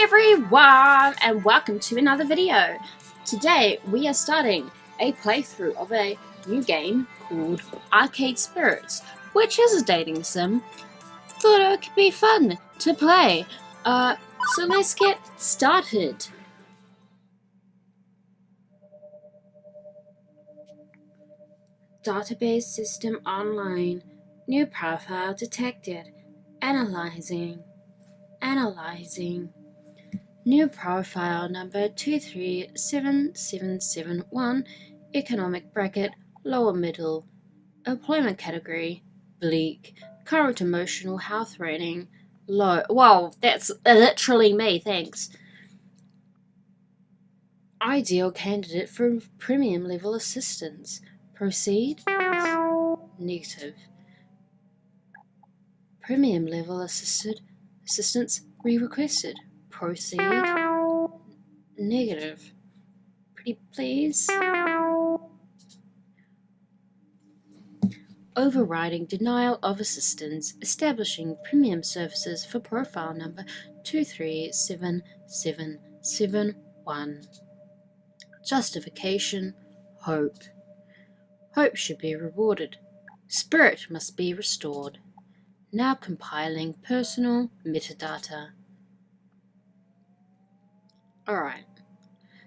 Hey everyone, and welcome to another video. Today we are starting a playthrough of a new game called Arcade Spirits, which is a dating sim. Thought it could be fun to play. So let's get started. Database system online. New profile detected. Analyzing. New profile number 237771, economic bracket, lower middle, employment category, bleak, current emotional health rating, low. Wow, that's literally me, thanks. Ideal candidate for premium level assistance. Proceed? Negative. Premium level assistance re-requested. Proceed. Negative. Pretty please. Overriding denial of assistance. Establishing premium services for profile number 237771. Justification. Hope. Hope should be rewarded. Spirit must be restored. Now compiling personal metadata. Alright,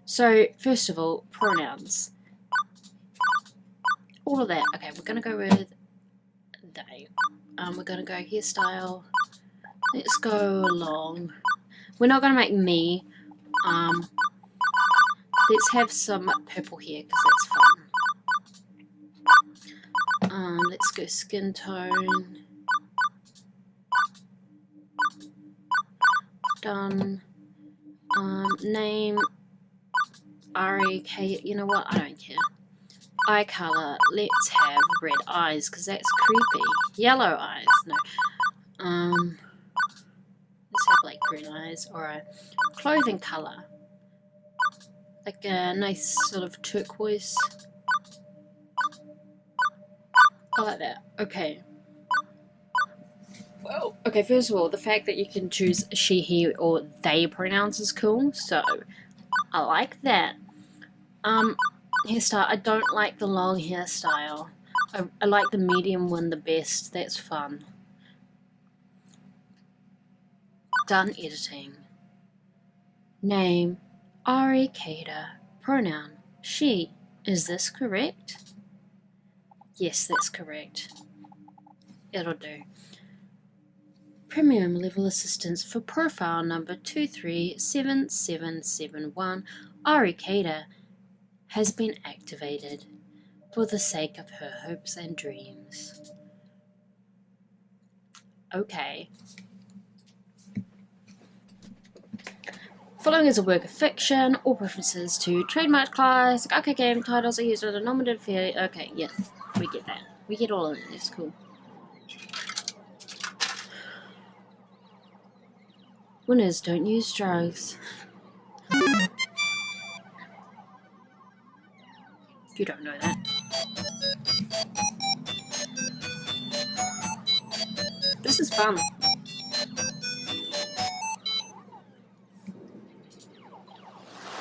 so first of all, pronouns. All of that. Okay, we're going to go with they. We're going to go hairstyle. Let's go long. We're not going to make me. Let's have some purple hair because that's fun. Let's go skin tone. Done. Name R-E-K, you know what, I don't care. Eye color, let's have red eyes, because that's creepy. Yellow eyes, no. Let's have like green eyes, alright. Clothing color, like a nice sort of turquoise. I like that, okay. Well, okay, first of all, the fact that you can choose she, he, or they pronouns is cool, so I like that. Hairstyle, I don't like the long hairstyle. I like the medium one the best, that's fun. Done editing. Name, Ari Kader, pronoun, she. Is this correct? Yes, that's correct. It'll do. Premium level assistance for profile number 237771, Ari Kader, has been activated for the sake of her hopes and dreams. Okay. Following is a work of fiction. All references to trademark classic arcade game titles are used with a nominative fee. Okay, yeah, we get that. We get all of it. That's cool. Winners don't use drugs. You don't know that. This is fun.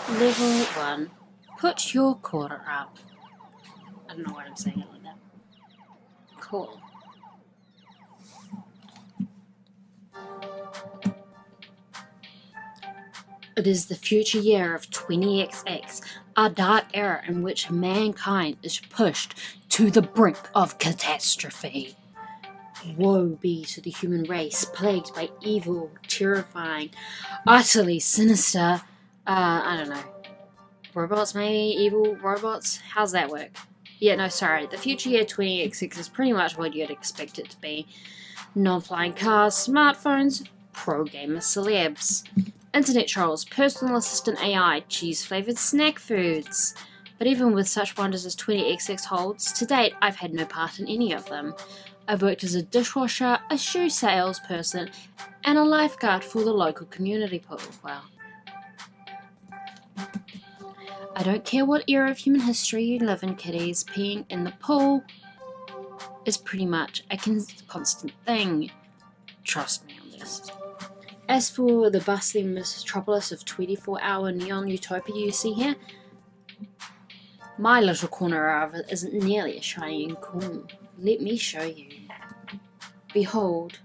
Level 1. Put your quarter up. I don't know why I'm saying it like that. Cool. It is the future year of 20XX, a dark era in which mankind is pushed to the brink of catastrophe. Woe be to the human race, plagued by evil, terrifying, utterly sinister, I don't know, robots maybe? Evil robots? How's that work? Yeah, no, sorry. The future year 20XX is pretty much what you'd expect it to be. Non-flying cars, smartphones, pro-gamer celebs. Internet trolls, personal assistant AI, cheese-flavoured snack foods. But even with such wonders as 20XX holds, to date I've had no part in any of them. I've worked as a dishwasher, a shoe salesperson, and a lifeguard for the local community pool. Wow. I don't care what era of human history you live in, kiddies, peeing in the pool is pretty much a constant thing. Trust me on this. As for the bustling metropolis of 24-hour neon utopia you see here, my little corner of it isn't nearly as shiny and cool. Let me show you. Behold,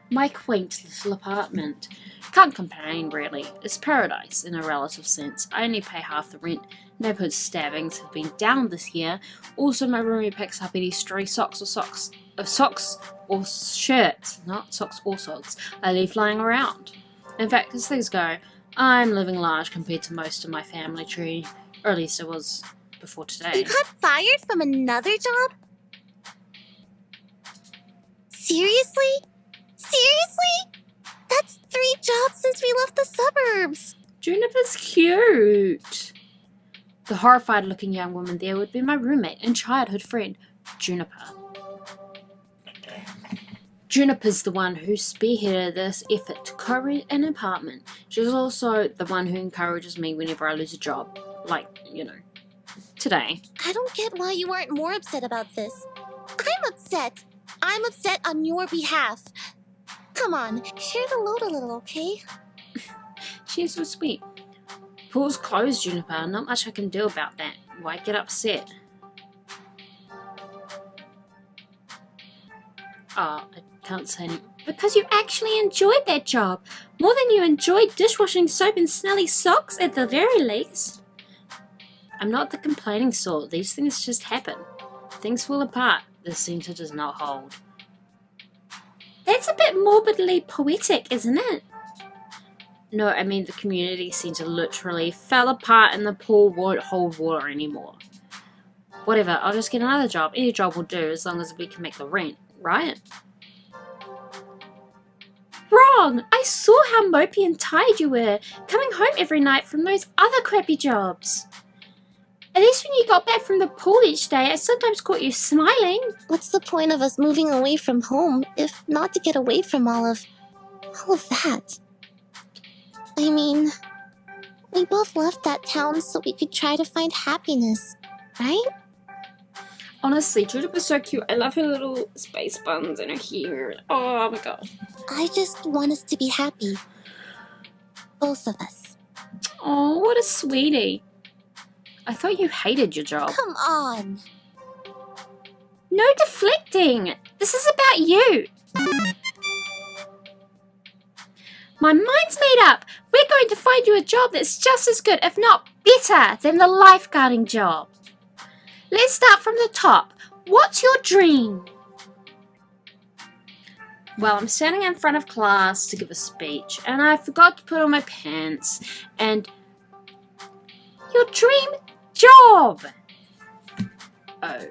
my quaint little apartment. Can't complain, really. It's paradise in a relative sense. I only pay half the rent. Neighborhood stabbings have been down this year. Also, my roomie picks up any stray socks or shirts, not socks or sods, I leave lying around. In fact, as things go, I'm living large compared to most of my family tree, or at least it was before today. You got fired from another job? Seriously? Seriously? That's 3 jobs since we left the suburbs. Juniper's cute. The horrified-looking young woman there would be my roommate and childhood friend, Juniper. Juniper's the one who spearheaded this effort to co-rent an apartment. She's also the one who encourages me whenever I lose a job. Like, today. I don't get why you aren't more upset about this. I'm upset. I'm upset on your behalf. Come on, share the load a little, okay? She's so sweet. Pool's closed, Juniper. Not much I can do about that. Why get upset? Oh, I can't say anything. Because you actually enjoyed that job. More than you enjoyed dishwashing soap and smelly socks at the very least. I'm not the complaining sort. These things just happen. Things fall apart. This center does not hold. That's a bit morbidly poetic, isn't it? No, I mean the community center literally fell apart and the pool won't hold water anymore. Whatever, I'll just get another job. Any job will do as long as we can make the rent, right? Wrong! I saw how mopey and tired you were, coming home every night from those other crappy jobs. At least when you got back from the pool each day, I sometimes caught you smiling. What's the point of us moving away from home if not to get away from all of that? I mean, we both left that town so we could try to find happiness, right? Honestly, Juniper's so cute. I love her little space buns and her hair. Oh my god. I just want us to be happy. Both of us. Oh, what a sweetie. I thought you hated your job. Come on. No deflecting. This is about you. My mind's made up. We're going to find you a job that's just as good, if not better, than the lifeguarding job. Let's start from the top. What's your dream? Well, I'm standing in front of class to give a speech, and I forgot to put on my pants, and... Your dream job! Oh.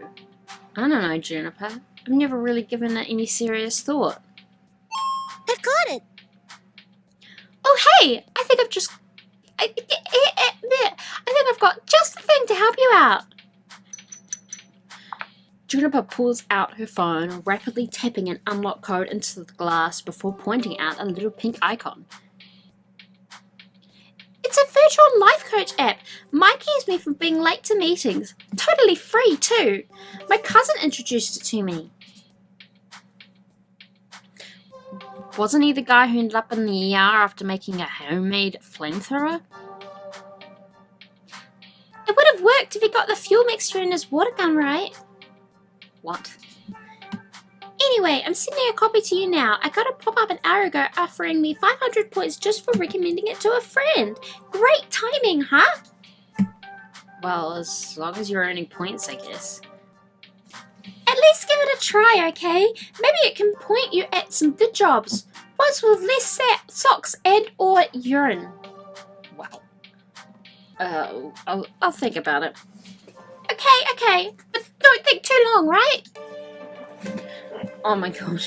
I don't know, Juniper. I've never really given it any serious thought. I've got it! Oh, hey! I think I've got just the thing to help you out. Juniper pulls out her phone, rapidly tapping an unlock code into the glass before pointing out a little pink icon. It's a virtual life coach app. Mine keeps me from being late to meetings. Totally free, too. My cousin introduced it to me. Wasn't he the guy who ended up in the ER after making a homemade flamethrower? It would have worked if he got the fuel mixture in his water gun right. What? Anyway, I'm sending a copy to you now. I got a pop-up an hour ago offering me 500 points just for recommending it to a friend. Great timing, huh? Well, as long as you're earning points, I guess. At least give it a try, okay? Maybe it can point you at some good jobs. Ones with less socks and or urine. Wow. I'll think about it. Okay. But don't think too long, right? Oh my god.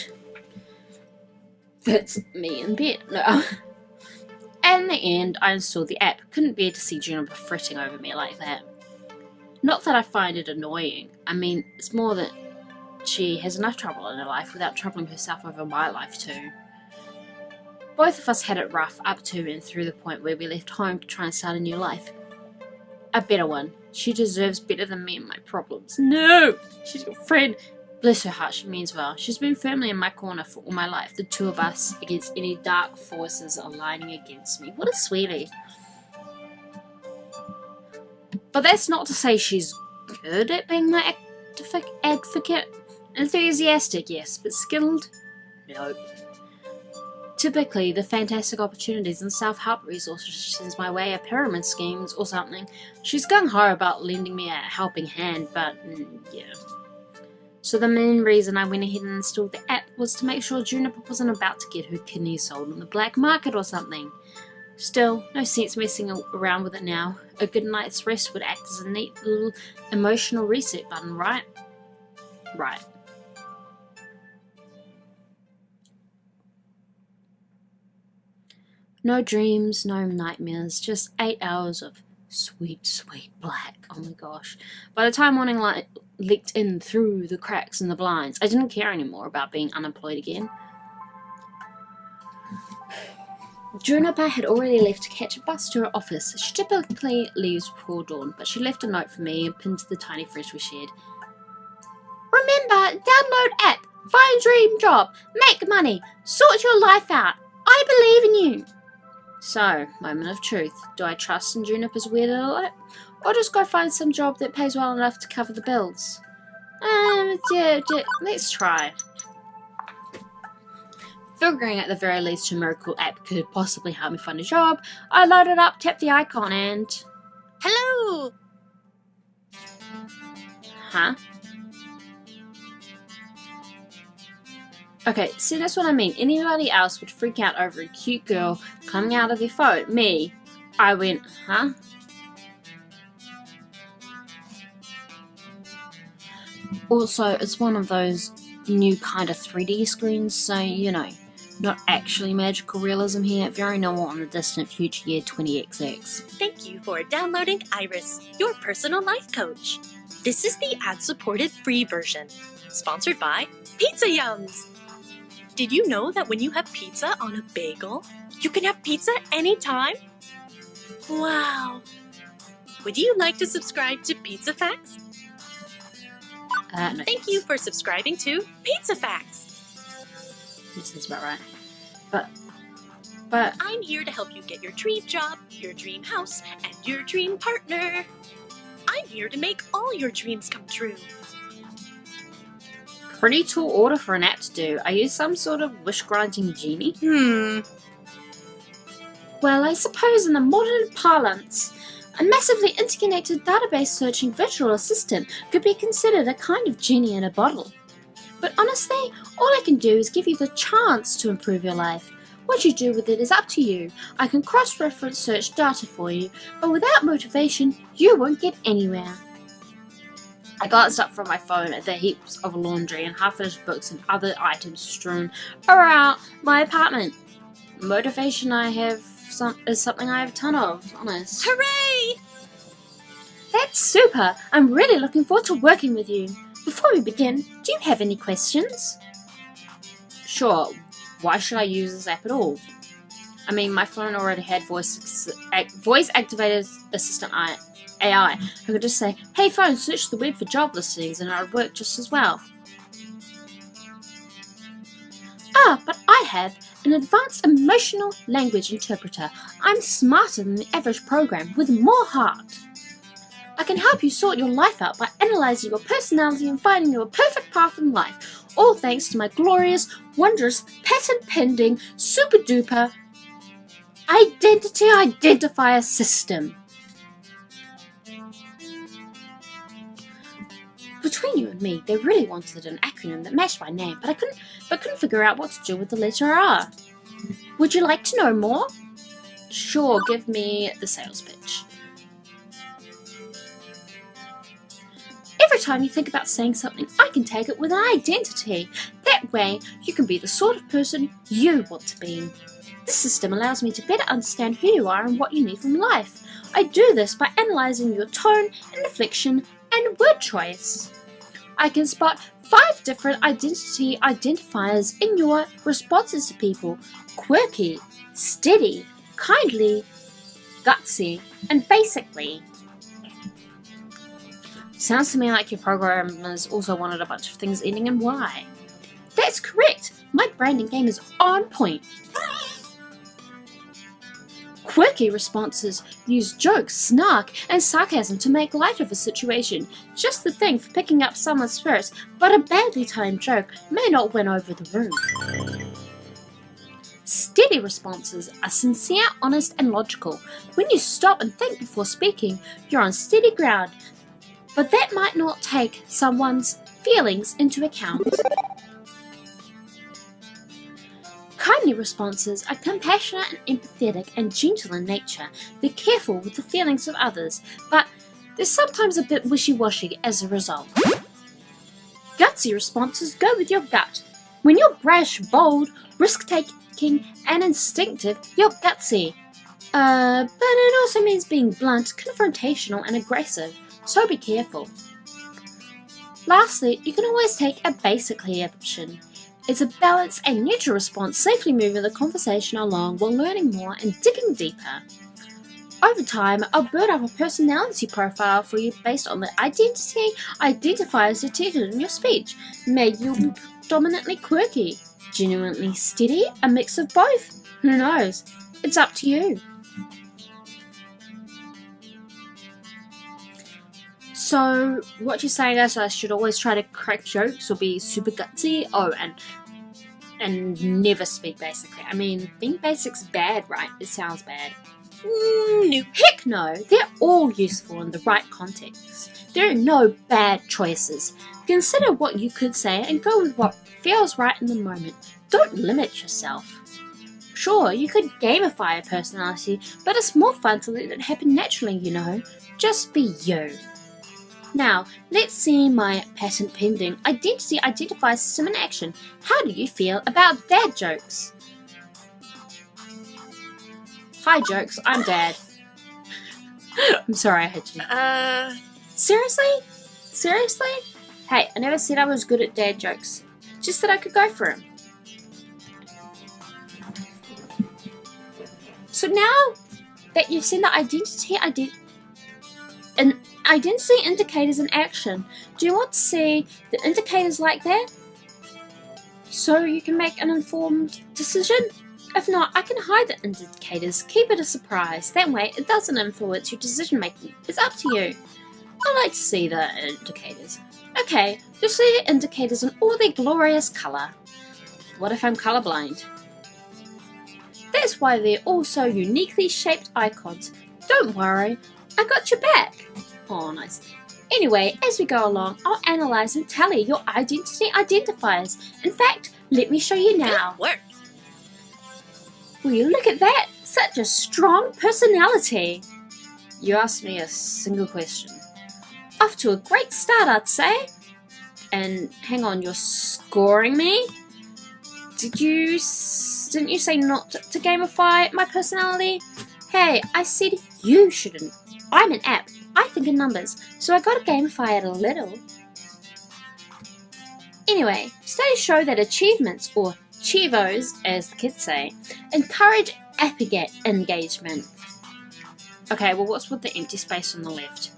That's me in bed. No. In the end, I installed the app. Couldn't bear to see Juniper fretting over me like that. Not that I find it annoying. I mean, it's more that she has enough trouble in her life without troubling herself over my life too. Both of us had it rough up to and through the point where we left home to try and start a new life. A better one. She deserves better than me and my problems. No! She's your friend. Bless her heart, she means well. She's been firmly in my corner for all my life, the two of us against any dark forces aligning against me. What a sweetie. But that's not to say she's good at being my advocate. Enthusiastic, yes, but skilled? Nope. Typically, the fantastic opportunities and self-help resources she sends my way are pyramid schemes or something. She's gung-ho about lending me a helping hand, but yeah. So the main reason I went ahead and installed the app was to make sure Juniper wasn't about to get her kidneys sold on the black market or something. Still, no sense messing around with it now. A good night's rest would act as a neat little emotional reset button, right? Right. No dreams, no nightmares, just 8 hours of sweet, sweet black. Oh my gosh. By the time morning light leaked in through the cracks in the blinds, I didn't care anymore about being unemployed again. Juniper had already left to catch a bus to her office. She typically leaves before dawn, but she left a note for me and pinned to the tiny phrase we shared. Remember, download app, find dream job, make money, sort your life out. I believe in you. So, moment of truth. Do I trust in Juniper's weird little app? Or just go find some job that pays well enough to cover the bills? Let's try. Figuring at the very least her miracle app could possibly help me find a job, I loaded up, tapped the icon and... Hello! Huh? Okay, see, that's what I mean. Anybody else would freak out over a cute girl coming out of their phone. Me, I went, huh? Also, it's one of those new kind of 3D screens, so, you know, not actually magical realism here, very normal in the distant future year 20XX. Thank you for downloading Iris, your personal life coach. This is the ad-supported free version, sponsored by Pizza Yums. Did you know that when you have pizza on a bagel, you can have pizza anytime? Wow! Would you like to subscribe to Pizza Facts? No. Thank you for subscribing to Pizza Facts. This is about right. But I'm here to help you get your dream job, your dream house, and your dream partner. I'm here to make all your dreams come true. pretty tall order for an app to do. Are you some sort of wish-granting genie? Well, I suppose in the modern parlance, a massively interconnected database searching virtual assistant could be considered a kind of genie in a bottle. But honestly, all I can do is give you the chance to improve your life. What you do with it is up to you. I can cross-reference search data for you, but without motivation, you won't get anywhere. I glanced up from my phone at the heaps of laundry and half-finished books and other items strewn around my apartment. Motivation is something I have a ton of, honest. Hooray! That's super! I'm really looking forward to working with you. Before we begin, do you have any questions? Sure. Why should I use this app at all? I mean, my phone already had voice-activated assistant AI. I could just say, "Hey phone, search the web for job listings," and it would work just as well. But I have an advanced emotional language interpreter. I'm smarter than the average program with more heart. I can help you sort your life out by analysing your personality and finding you a perfect path in life, all thanks to my glorious, wondrous, patent-pending, super-duper identity identifier system. Between you and me, they really wanted an acronym that matched my name, but I couldn't figure out what to do with the letter R. Would you like to know more? Sure, give me the sales pitch. Every time you think about saying something, I can tag it with an identity. That way, you can be the sort of person you want to be. This system allows me to better understand who you are and what you need from life. I do this by analysing your tone, inflection, and word choice. I can spot 5 different identity identifiers in your responses to people: quirky, steady, kindly, gutsy, and basically. Sounds to me like your programmers also wanted a bunch of things ending in Y. That's correct! My branding game is on point. Quirky responses use jokes, snark, and sarcasm to make light of a situation. Just the thing for picking up someone's spirits, but a badly timed joke may not win over the room. Steady responses are sincere, honest, and logical. When you stop and think before speaking, you're on steady ground, but that might not take someone's feelings into account. Kindly responses are compassionate and empathetic and gentle in nature. They're careful with the feelings of others, but they're sometimes a bit wishy-washy as a result. Gutsy responses go with your gut. When you're brash, bold, risk-taking, and instinctive, you're gutsy. But it also means being blunt, confrontational, and aggressive, so be careful. Lastly, you can always take a basically option. It's a balanced and neutral response, safely moving the conversation along while learning more and digging deeper. Over time, I'll build up a personality profile for you based on the identity identifiers detected in your speech. Maybe you'll be predominantly quirky, genuinely steady, a mix of both. Who knows? It's up to you. So, what you're saying is I should always try to crack jokes or be super gutsy? Oh, and never speak basically. I mean, being basic's bad, right? It sounds bad. No. Heck no! They're all useful in the right context. There are no bad choices. Consider what you could say and go with what feels right in the moment. Don't limit yourself. Sure, you could gamify a personality, but it's more fun to let it happen naturally, you know. Just be you. Now, let's see my patent pending identity identifier system in action. How do you feel about dad jokes? Hi jokes, I'm Dad. I'm sorry I hit you. Seriously? Seriously? Hey, I never said I was good at dad jokes. Just that I could go for them. So now that you've seen the identity indicators in action, do you want to see the indicators like that? So you can make an informed decision? If not, I can hide the indicators, keep it a surprise. That way it doesn't influence your decision making. It's up to you. I like to see the indicators. Okay, you'll see the indicators in all their glorious colour. What if I'm colourblind? That's why they're all so uniquely shaped icons. Don't worry, I got your back. Oh, nice. Anyway, as we go along, I'll analyse and tally your identity identifiers. In fact, let me show you now. Good work. Will you look at that? Such a strong personality. You asked me a single question. Off to a great start, I'd say. And hang on, you're scoring me? Didn't you say not to gamify my personality? Hey, I said you shouldn't. I'm an app. I think in numbers, so I gotta gamify it a little. Anyway, studies show that achievements, or Chivos, as the kids say, encourage aggregate engagement. Okay, well, what's with the empty space on the left?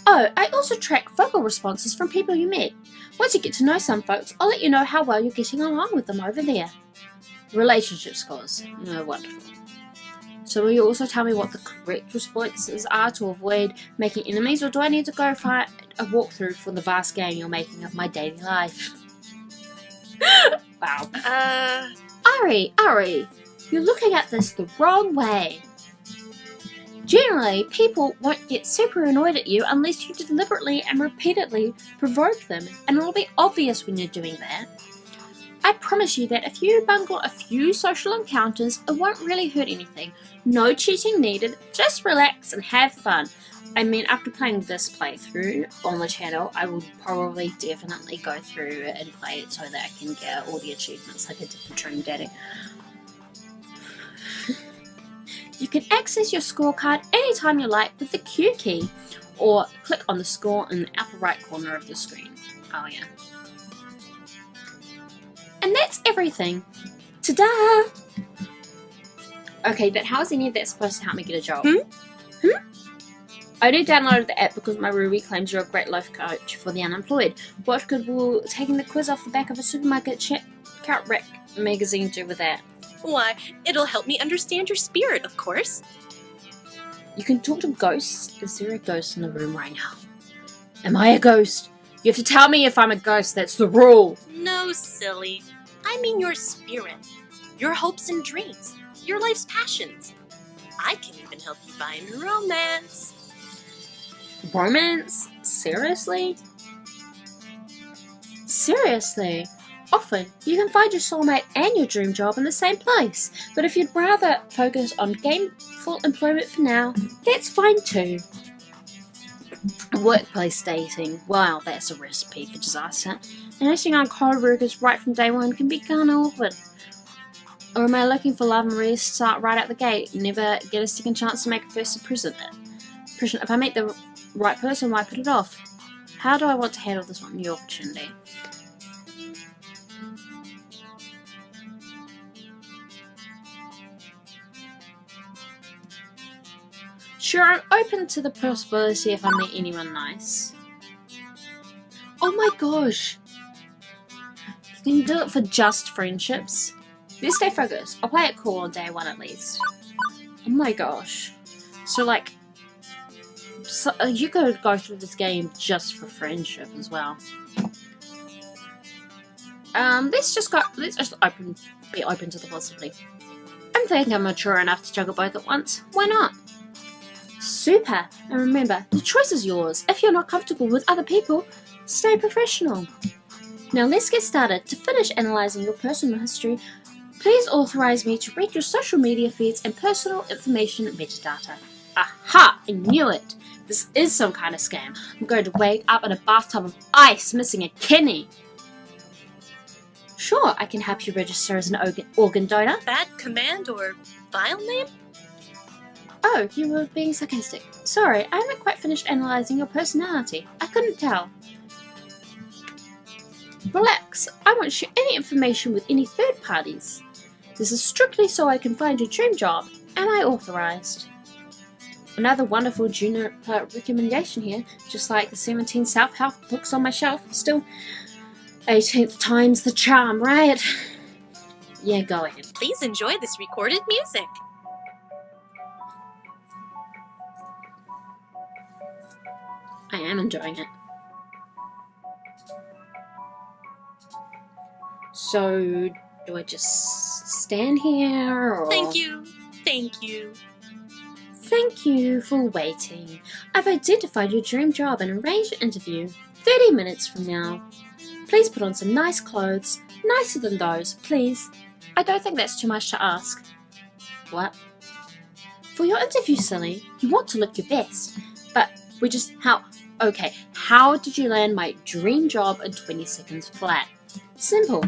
Oh, I also track vocal responses from people you met. Once you get to know some folks, I'll let you know how well you're getting along with them over there. Relationship scores. Oh, wonderful. So will you also tell me what the correct responses are to avoid making enemies, or do I need to go find a walkthrough for the vast game you're making of my daily life? Wow. Ari, you're looking at this the wrong way. Generally, people won't get super annoyed at you unless you deliberately and repeatedly provoke them, and it'll be obvious when you're doing that. I promise you that if you bungle a few social encounters, it won't really hurt anything. No cheating needed, just relax and have fun. I mean, after playing this playthrough on the channel, I will probably definitely go through and play it so that I can get all the achievements like I did for Dream Daddy. You can access your scorecard anytime you like with the Q key, or click on the score in the upper right corner of the screen. Oh yeah. And that's everything. Ta-da! Okay, but how is any of that supposed to help me get a job? I only downloaded the app because my Ruby claims you're a great life coach for the unemployed. What good will taking the quiz off the back of a supermarket checkout rack magazine do with that? Why, it'll help me understand your spirit, of course. You can talk to ghosts. Is there a ghost in the room right now? Am I a ghost? You have to tell me if I'm a ghost. That's the rule. No, silly. I mean your spirit, your hopes and dreams, your life's passions. I can even help you find romance. Romance? Seriously? Seriously? Often, you can find your soulmate and your dream job in the same place, but if you'd rather focus on gainful employment for now, that's fine too. Workplace dating. Wow, that's a recipe for disaster. And acting on cold workers right from day one can be kinda awkward. Or am I looking for love and rest, start right out the gate, never get a second chance to make a first impression? If I meet the right person, why put it off? How do I want to handle this new opportunity? Sure, I'm open to the possibility if I meet anyone nice. Oh my gosh! You can do it for just friendships. Let's stay focused. I'll play it cool on day one at least. Oh my gosh. So you could go through this game just for friendship as well. Let's just be open to the possibility. I think I'm mature enough to juggle both at once. Why not? Super! And remember, the choice is yours. If you're not comfortable with other people, stay professional. Now let's get started. To finish analysing your personal history, please authorize me to read your social media feeds and personal information metadata. Aha! I knew it! This is some kind of scam. I'm going to wake up in a bathtub of ice missing a kidney. Sure, I can help you register as an organ donor. Bad command or file name? Oh, you were being sarcastic. Sorry, I haven't quite finished analysing your personality. I couldn't tell. Relax, I won't share any information with any third parties. This is strictly so I can find your dream job. Am I authorised? Another wonderful Juniper recommendation here, just like the 17 self-help books on my shelf. Still, 18th time's the charm, right? Yeah, go ahead. Please enjoy this recorded music. I am enjoying it. So, do I just stand here or... Thank you. Thank you. Thank you for waiting. I've identified your dream job and arranged an interview 30 minutes from now. Please put on some nice clothes. Nicer than those, please. I don't think that's too much to ask. What? For your interview, silly, you want to look your best. But we just... Okay, how did you land my dream job in 20 seconds flat? Simple.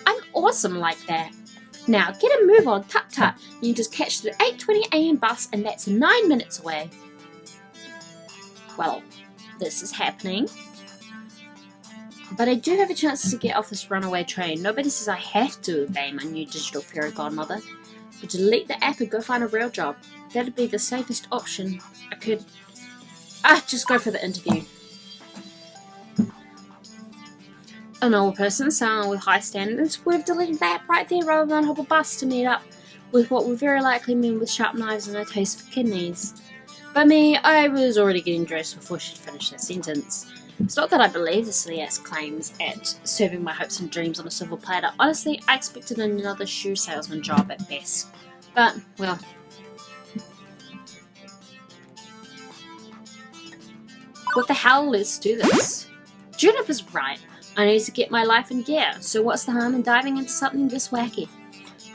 I'm awesome like that. Now, get a move on, tut-tut. You just catch the 8:20 AM bus and that's 9 minutes away. Well, this is happening. But I do have a chance to get off this runaway train. Nobody says I have to obey my new digital fairy godmother. But delete the app and go find a real job. That'd be the safest option. I could... just go for the interview. An old person, someone with high standards, would have deleted the app right there rather than hop a bus to meet up with what would very likely mean with sharp knives and a taste for kidneys. But me, I was already getting dressed before she'd finished her sentence. It's not that I believe the silly ass claims at serving my hopes and dreams on a silver platter. Honestly, I expected another shoe salesman job at best. But, well... What the hell, let's do this. Juniper's right. I need to get my life in gear, so what's the harm in diving into something this wacky?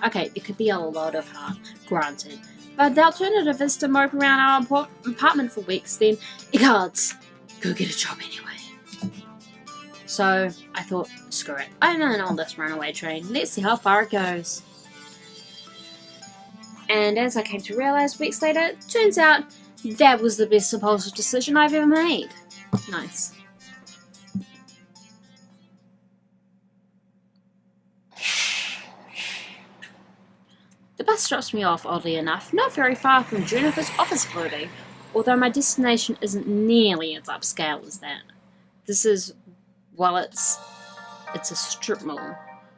Okay, it could be a lot of harm, granted. But the alternative is to mope around our apartment for weeks, then, egards, go get a job anyway. So, I thought, screw it. I'm in on this runaway train. Let's see how far it goes. And as I came to realise weeks later, turns out that was the best impulsive decision I've ever made. Nice. The bus drops me off, oddly enough, not very far from Juniper's office building. although my destination isn't nearly as upscale as that. This is, well, it's a strip mall.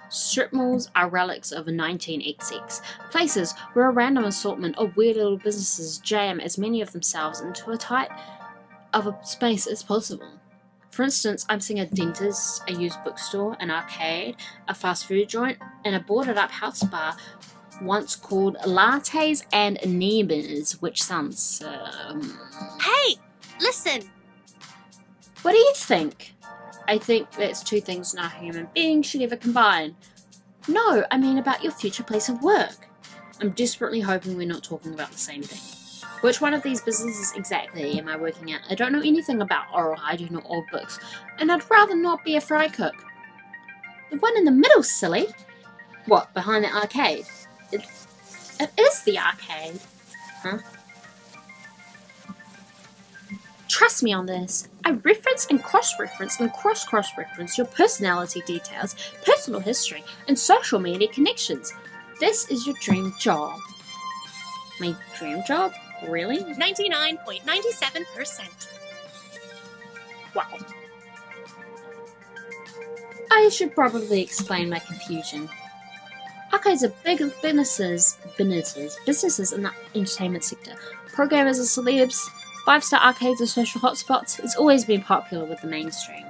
Strip malls are relics of a 19XX, places where a random assortment of weird little businesses jam as many of themselves into a tight of a space as possible. For instance, I'm seeing a dentist, a used bookstore, an arcade, a fast food joint, and a boarded up house bar once called Lattes and Neighbors, which sounds, Hey! Listen! What do you think? I think that's two things no human being should ever combine. No, I mean about your future place of work. I'm desperately hoping we're not talking about the same thing. Which one of these businesses exactly am I working at? I don't know anything about oral hygiene or old books, and I'd rather not be a fry cook. The one in the middle, silly. What, behind the arcade? It is the arcade. Huh? Trust me on this. I reference and cross-reference and cross-reference your personality details, personal history, and social media connections. This is your dream job. My dream job? Really? 99.97%. Wow. I should probably explain my confusion. Arcades are big businesses in the entertainment sector. Programmers are celebs. 5-star arcades are social hotspots. It's always been popular with the mainstream.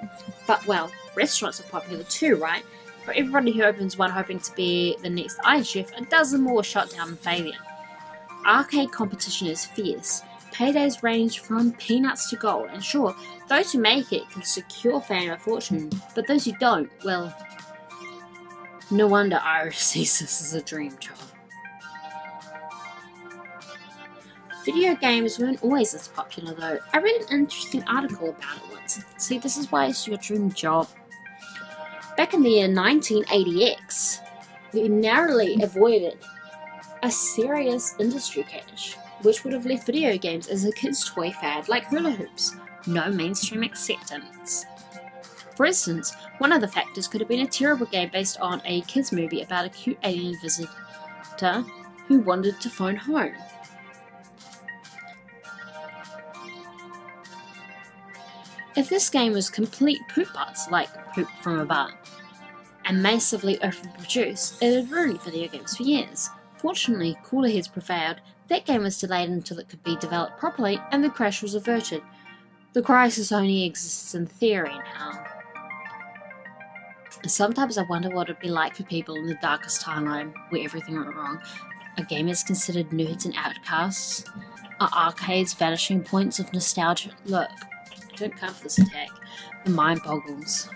But, well, restaurants are popular too, right? For everybody who opens one hoping to be the next Iron Chef, a dozen more shot down in failure. Arcade competition is fierce. Paydays range from peanuts to gold, and sure, those who make it can secure fame and fortune, but those who don't, well, no wonder Iris sees this as a dream job. Video games weren't always this popular though. I read an interesting article about it once. See, this is why it's your dream job. Back in the year 1980X, we narrowly avoided a serious industry crash, which would have left video games as a kid's toy fad like hula hoops. No mainstream acceptance. For instance, one of the factors could have been a terrible game based on a kids movie about a cute alien visitor who wanted to phone home. If this game was complete poop butts, like poop from a butt, and massively overproduced, it had ruined video games for years. Fortunately, cooler heads prevailed. That game was delayed until it could be developed properly, and the crash was averted. The crisis only exists in theory now. Sometimes I wonder what it'd be like for people in the darkest timeline, where everything went wrong. Are gamers considered nerds and outcasts? Are arcades vanishing points of nostalgia? Look, don't come for this attack. The mind boggles.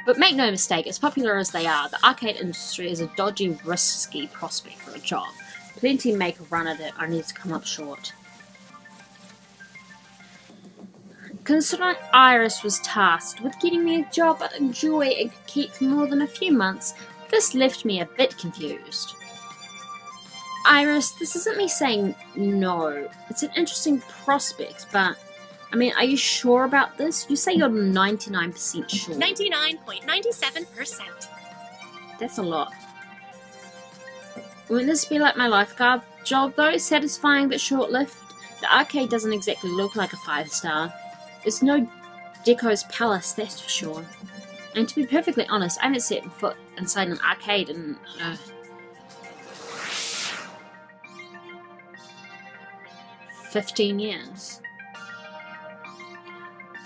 But make no mistake, as popular as they are, the arcade industry is a dodgy, risky prospect for a job. Plenty make a run at it, only to come up short. Considering Iris was tasked with getting me a job I'd enjoy and could keep for more than a few months, this left me a bit confused. Iris, this isn't me saying no. It's an interesting prospect, but I mean, are you sure about this? You say you're 99% sure. 99.97%. That's a lot. Won't this be like my lifeguard job though? Satisfying but short-lived? The arcade doesn't exactly look like a 5-star. It's no Deco's Palace, that's for sure. And to be perfectly honest, I haven't set foot inside an arcade in 15 years.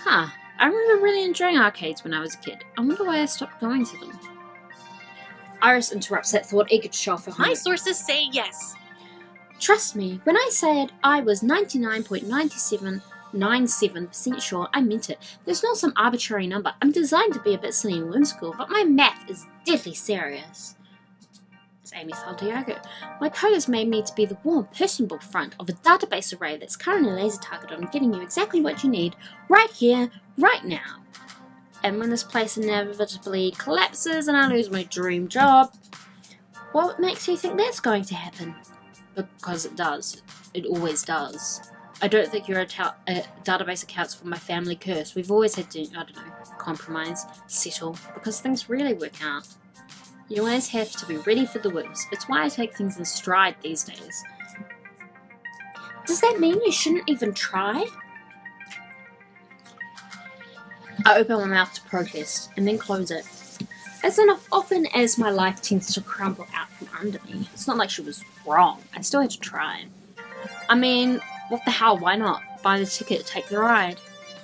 Huh, I remember really enjoying arcades when I was a kid. I wonder why I stopped going to them. Iris interrupts that thought, eager to show off her My homework. sources say yes. Trust me, when I said I was 99.9797% sure, I meant it. There's not some arbitrary number. I'm designed to be a bit silly and whimsical, but my math is deadly serious. It's Amy Santiago. My code has made me to be the warm, personable front of a database array that's currently laser targeted on getting you exactly what you need, right here, right now. And when this place inevitably collapses and I lose my dream job, what makes you think that's going to happen? Because it does. It always does. I don't think your database accounts for my family curse. We've always had to, I don't know, compromise, settle, because things really work out. You always have to be ready for the worst. It's why I take things in stride these days. Does that mean you shouldn't even try? I open my mouth to protest and then close it. As often as my life tends to crumble out from under me, it's not like she was wrong. I still had to try. I mean, what the hell, why not? Buy the ticket, take the ride.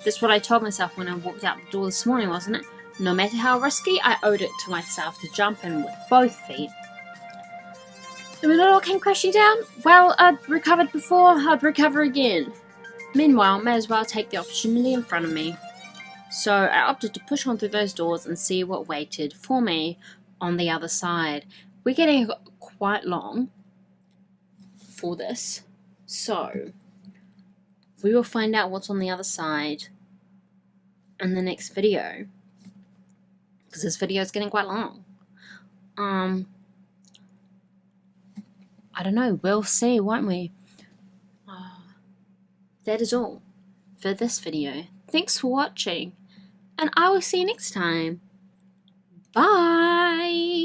That's what I told myself when I walked out the door this morning, wasn't it? No matter how risky, I owed it to myself to jump in with both feet. And when it all came crashing down, well, I'd recovered before, I'd recover again. Meanwhile, may as well take the opportunity in front of me. So I opted to push on through those doors and see what waited for me on the other side. We're getting quite long for this, so we will find out what's on the other side in the next video, because this video is getting quite long. I don't know, we'll see, won't we? That is all for this video. Thanks for watching, and I will see you next time. Bye!